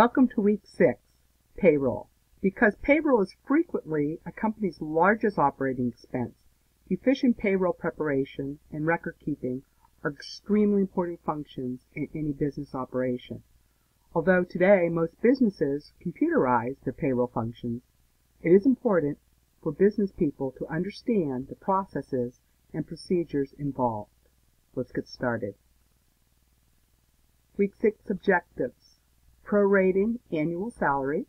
Welcome to Week 6, Payroll. Because payroll is frequently a company's largest operating expense, efficient payroll preparation and record keeping are extremely important functions in any business operation. Although today most businesses computerize their payroll functions, it is important for business people to understand the processes and procedures involved. Let's get started. Week 6 objectives: prorating annual salary,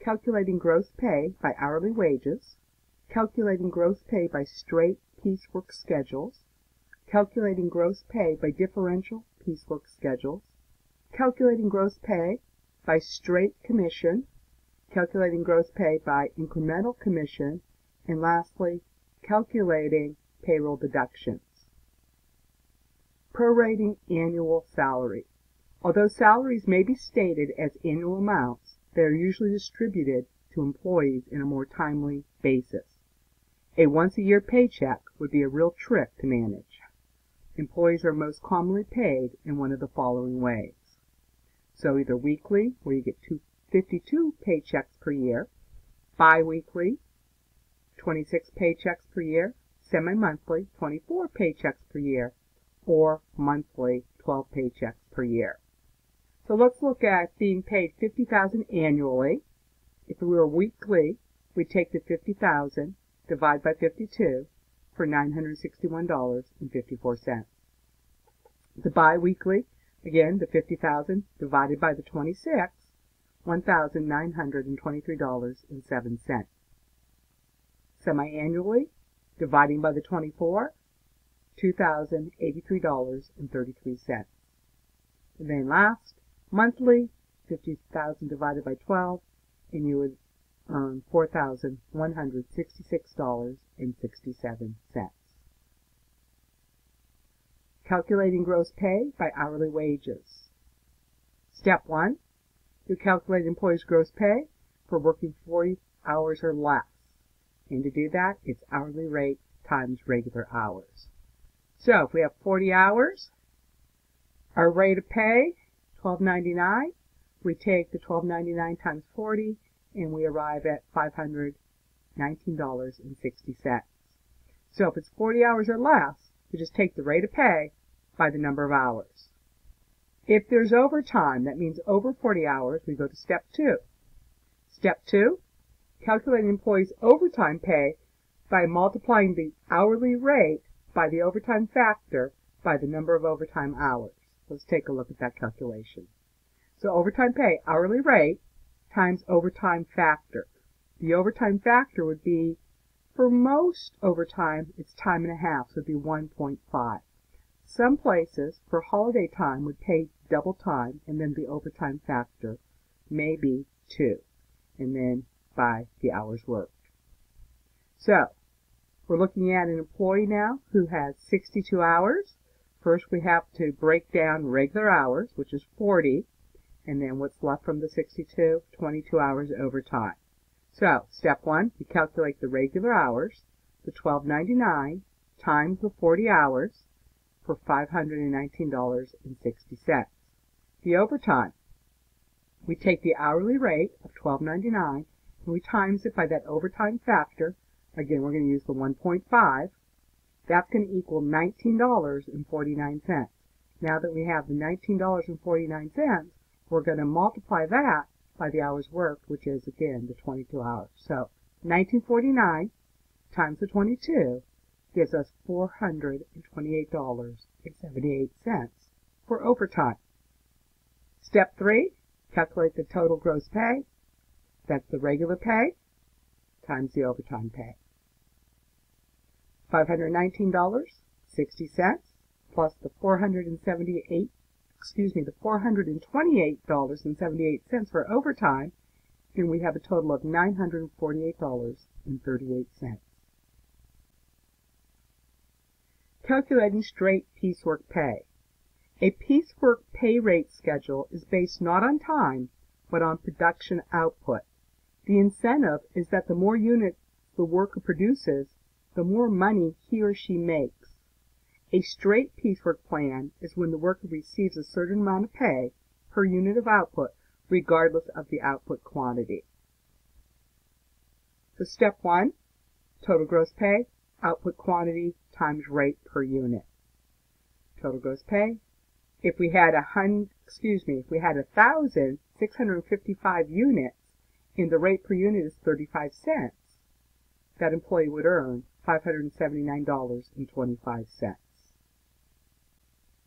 calculating gross pay by hourly wages, calculating gross pay by straight piecework schedules, calculating gross pay by differential piecework schedules, calculating gross pay by straight commission, calculating gross pay by incremental commission, and lastly, calculating payroll deductions. Prorating annual salary. Although salaries may be stated as annual amounts, they are usually distributed to employees in a more timely basis. A once-a-year paycheck would be a real trick to manage. Employees are most commonly paid in one of the following ways. So either weekly, where you get 52 paychecks per year, bi-weekly, 26 paychecks per year, semi-monthly, 24 paychecks per year, or monthly, 12 paychecks per year. So let's look at being paid $50,000 annually. If we were weekly, we'd take the $50,000, divide by 52 for $961.54. The bi-weekly, again, the $50,000 divided by the 26, $1,923.07. Semi-annually, dividing by the 24, $2,083.33. And then last, monthly, 50,000 divided by 12, and you would earn $4,166.67. Calculating gross pay by hourly wages. Step 1, you calculate employees' gross pay for working 40 hours or less. And to do that, it's hourly rate times regular hours. So if we have 40 hours, our rate of pay, $12.99, we take the $12.99 times 40, and we arrive at $519.60. So if it's 40 hours or less, we just take the rate of pay by the number of hours. If there's overtime, that means over 40 hours, we go to step 2. Step 2, calculate an employee's overtime pay by multiplying the hourly rate by the overtime factor by the number of overtime hours. Let's take a look at that calculation. So overtime pay, hourly rate, times overtime factor. The overtime factor would be, for most overtime, it's time and a half, so it would be 1.5. Some places, for holiday time, would pay double time, and then the overtime factor may be 2, and then by the hours worked. So, we're looking at an employee now who has 62 hours. First, we have to break down regular hours, which is 40, and then what's left from the 62, 22 hours overtime. So, step 1, we calculate the regular hours, the $12.99 times the 40 hours for $519.60. The overtime, we take the hourly rate of $12.99 and we times it by that overtime factor. Again, we're going to use the 1.5. That's going to equal $19.49. Now that we have the $19.49, we're going to multiply that by the hours worked, which is, again, the 22 hours. So $19.49 times the 22 gives us $428.78 for overtime. Step 3, calculate the total gross pay. That's the regular pay times the overtime pay. $519.60 plus the $428.78 for overtime, and we have a total of $948.38. Calculating straight piecework pay. A piecework pay rate schedule is based not on time, but on production output. The incentive is that the more units the worker produces, the more money he or she makes. A straight piecework plan is when the worker receives a certain amount of pay per unit of output regardless of the output quantity. So step 1, total gross pay, output quantity times rate per unit. Total gross pay. If we had 1,655 units and the rate per unit is 35 cents, that employee would earn $579.25.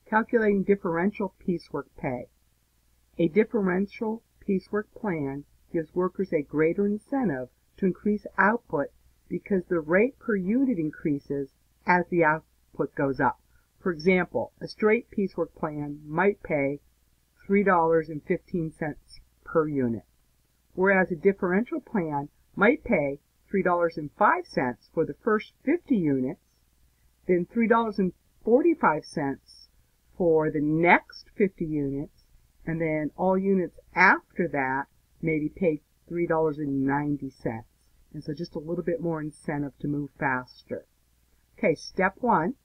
Calculating differential piecework pay. A differential piecework plan gives workers a greater incentive to increase output because the rate per unit increases as the output goes up. For example, a straight piecework plan might pay $3.15 per unit, whereas a differential plan might pay $3.05 for the first 50 units, then $3.45 for the next 50 units, and then all units after that may be paid $3.90. And so just a little bit more incentive to move faster. Okay, step 1,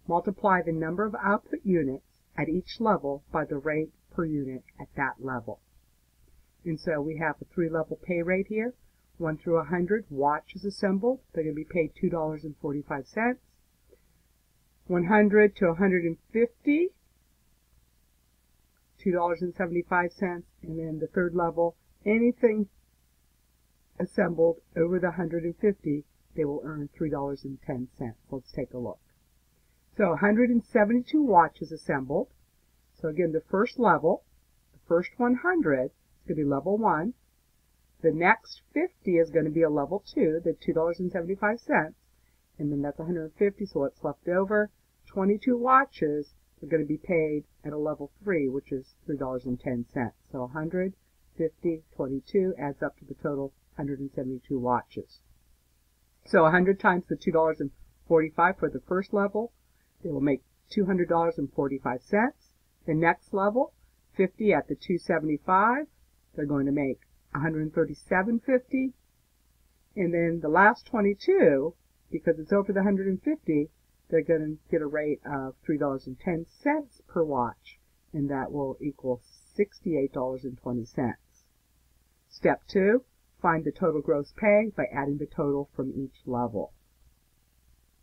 multiply the number of output units at each level by the rate per unit at that level. And so we have a 3-level pay rate here. 1 through 100 watches assembled. They're going to be paid $2.45. 100 to 150, $2.75. And then the 3rd level, anything assembled over the 150, they will earn $3.10. Let's take a look. So 172 watches assembled. So again, the first level, the first 100 is going to be level 1. The next 50 is going to be a level 2, the $2.75. And then that's 150, so what's left over? 22 watches are going to be paid at a level 3, which is $3.10. So 100, 50, 22 adds up to the total 172 watches. So 100 times the $2.45 for the first level, they will make $200.45. The next level, 50 at the 275, they're going to make $137.50. And then the last 22, because it's over the 150, they're going to get a rate of $3.10 per watch, and that will equal $68.20. Step 2, find the total gross pay by adding the total from each level.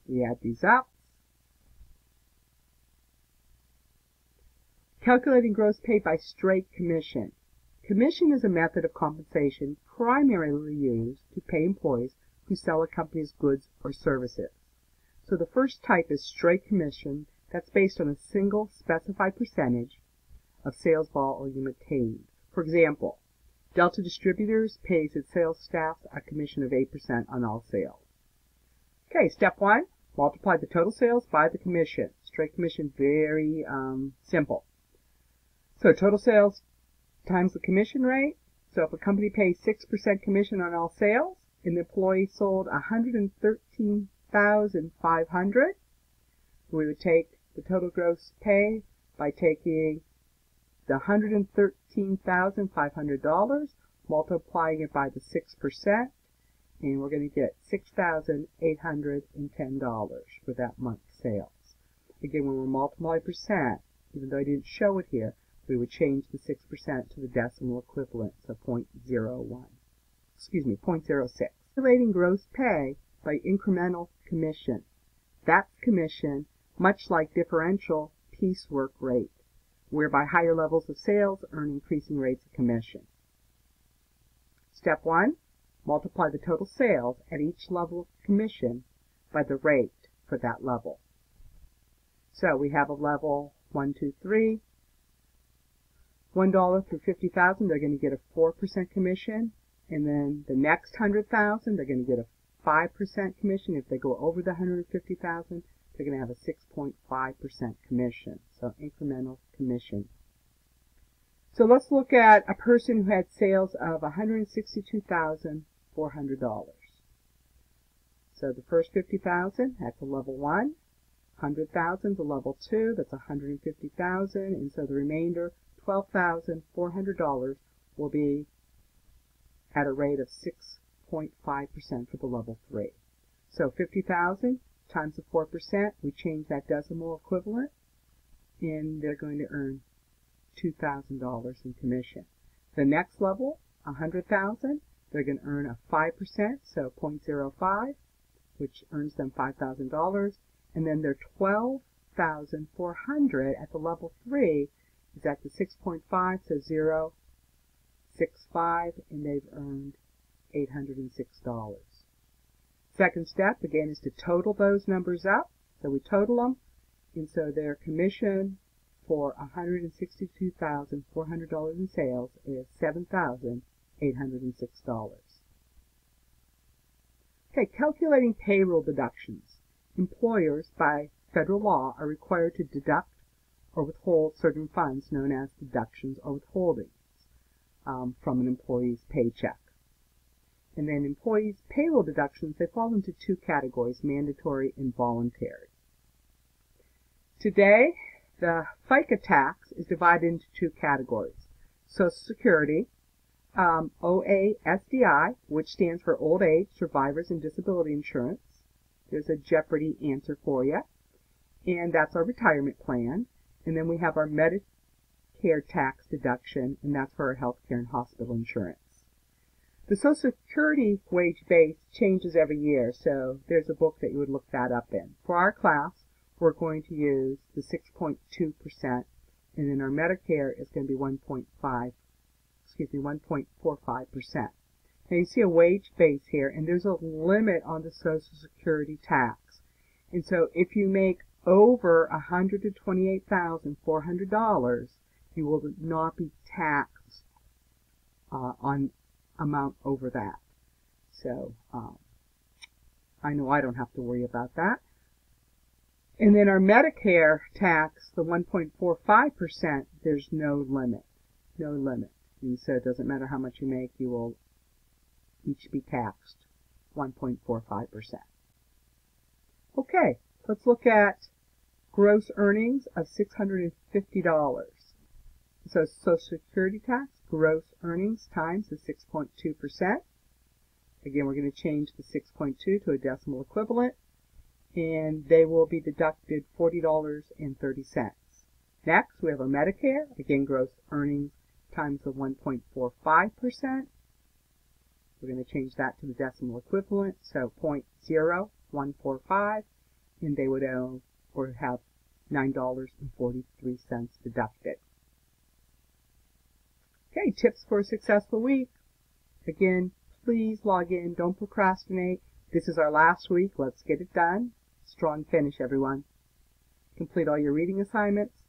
We add these up. Calculating gross pay by straight commission. Commission is a method of compensation primarily used to pay employees who sell a company's goods or services. So the first type is straight commission that's based on a single specified percentage of sales volume attained. For example, Delta Distributors pays its sales staff a commission of 8% on all sales. Okay, step 1, multiply the total sales by the commission. Straight commission, very simple. So total sales times the commission rate. So if a company pays 6% commission on all sales, and the employee sold $113,500, we would take the total gross pay by taking the $113,500, multiplying it by the 6%, and we're going to get $6,810 for that month's sales. Again, when we're multiplying percent, even though I didn't show it here, we would change the 6% to the decimal equivalent, so 0.06. Calculating gross pay by incremental commission. That's commission, much like differential piecework rate, whereby higher levels of sales earn increasing rates of commission. Step 1, multiply the total sales at each level of commission by the rate for that level. So we have a level 1, 2, 3. $1 through 50,000, they're going to get a 4% commission. And then the next 100,000, they're going to get a 5% commission. If they go over the 150,000, they're going to have a 6.5% commission. So incremental commission. So let's look at a person who had sales of $162,400. So the first 50,000, that's a level 1. 100,000 to level 2, that's 150,000. And so the remainder, $12,400, will be at a rate of 6.5% for the level 3. So 50,000 times the 4%, we change that decimal equivalent, and they're going to earn $2,000 in commission. The next level, $100,000, they're going to earn a 5%, so 0.05, which earns them $5,000. And then their $12,400 at the level 3 is at the 6.5, so 0.65, and they've earned $806. Second step, again, is to total those numbers up. So we total them, and so their commission for $162,400 in sales is $7,806. Okay, calculating payroll deductions. Employers, by federal law, are required to deduct or withhold certain funds known as deductions or withholdings from an employee's paycheck. And then employees' payroll deductions, they fall into two categories, mandatory and voluntary. Today, the FICA tax is divided into two categories. Social Security, OASDI, which stands for Old Age, Survivors, and Disability Insurance. There's a Jeopardy answer for you. And that's our retirement plan. And then we have our Medicare tax deduction, and that's for our health care and hospital insurance. The Social Security wage base changes every year, so there's a book that you would look that up in. For our class, we're going to use the 6.2%, and then our Medicare is going to be 1.45%. Now you see a wage base here, and there's a limit on the Social Security tax. And so if you make over $128,400, you will not be taxed on amount over that. So I know I don't have to worry about that. And then our Medicare tax, the 1.45%, there's no limit. No limit. And so it doesn't matter how much you make, you will each be taxed 1.45%. Okay, let's look at gross earnings of $650. So Social Security tax, gross earnings times the 6.2%. Again, we're going to change the 6.2 to a decimal equivalent, and they will be deducted $40.30. Next, we have our Medicare, again, gross earnings times the 1.45%. We're going to change that to the decimal equivalent, so 0.0145, and they would owe or have $9.43 deducted. Okay, tips for a successful week. Again, please log in. Don't procrastinate. This is our last week. Let's get it done. Strong finish, everyone. Complete all your reading assignments.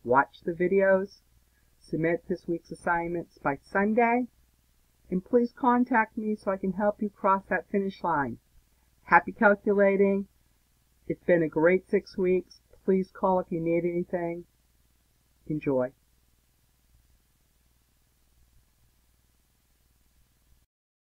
Watch the videos. Submit this week's assignments by Sunday. And please contact me so I can help you cross that finish line. Happy calculating. It's been a great 6 weeks. Please call if you need anything. Enjoy.